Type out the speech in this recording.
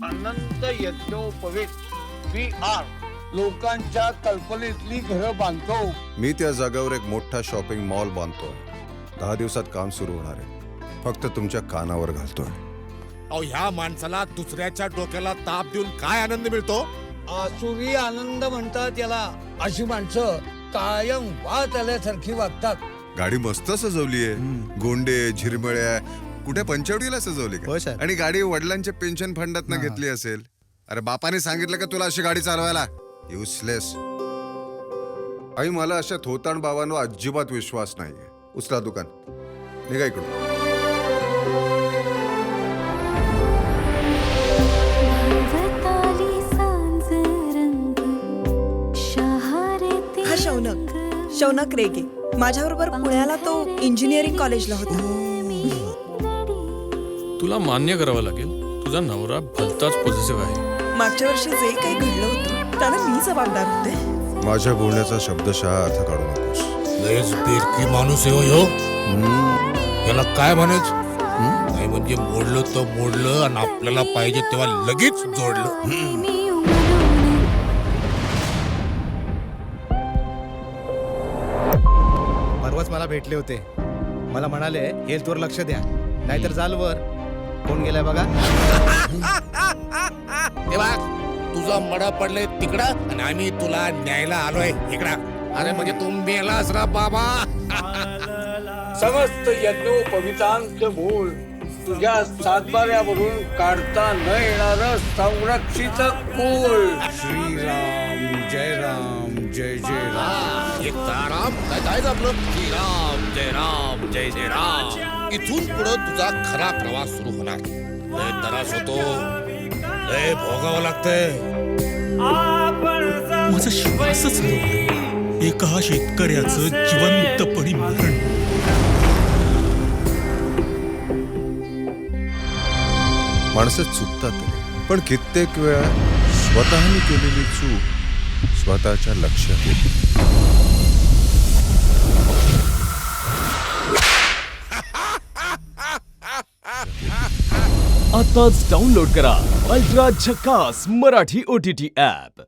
आनंद यज्ञोपवीत VR लोकांच्या कल्पनेतली घरं बांधतो. मी त्या जागेवर एक मोठा शॉपिंग मॉल बांधतोय. 10 दिवसात काम सुरू होणार आहे. फक्त तुमच्या कानावर घालतोय. अहो ह्या माणसाला दुसऱ्याच्या डोक्याला ताप देऊन काय आनंद मिळतो? आसुरी आनंद म्हणतात याला. अशी माणसं कायम वात आल्यासारखी वागतात. गाडी मस्त सजवली आहे. गोंडे झिरमळ्या कुठे पंचवटीला सजवली का? आणि गाडी वडिलांच्या पेन्शन फंडात घेतली असेल. अरे बापाने सांगितलं का तुला अशी गाडी चालवायला? युसलेस. आई मला अशा थोताण बाबांवर अजिबात विश्वास नाहीये. उचला दुकान, निघा इकडून. हा शौनक रेगे माझ्याबरोबर पुण्याला तो इंजिनिअरिंग कॉलेजला होता. तुला मान्य करावं लागेल, तुझा नवरा भलताच पॉझिटिव्ह आहे. मागच्या वर्षी जे काही घडलं होतं त्याला मी जबाबदार होते. माझ्या बोलण्याचा शब्दशः अर्थ काढू नकोस. लयच बेरकी माणूस आहे हो ह्यो. याला काय म्हणायचं? नाही म्हणजे मोडलं तर मोडलं आणि आपल्याला पाहिजे तेव्हा लगेच जोडलं. परवाच मला भेटले होते. मला म्हणाले हेल्थवर लक्ष द्या नाहीतर जाल वर. कोण गेलाय बघा. तेव्हा तुझा मडा पडलंय तिकडं आणि आम्ही तुला न्यायला आलोय इकडं. अरे म्हणजे तू मेलास ना बाबा. समस्त यज्ञोपवितांचं मूळ तुझ्या सातबाऱ्यावरून काढता न येणार संरक्षित कुल. श्रीराम जय राम जय जय राम. एक ताराम काय आपलं श्रीराम जय जय राम. इथून पुढे तुझा खरा प्रवास सुरू होणार. लय त्रास होतो, लय भोगावं लागतंय. माझा श्वासच हरवला. एका शेतकऱ्याचं जिवंतपणी मरण. माणसं चुकतात पण कित्येक वेळा स्वतःने केलेली चूक स्वतःच्या लक्षात येते. आताच डाउनलोड करा अल्ट्रा झकास मराठी OTT ॲप.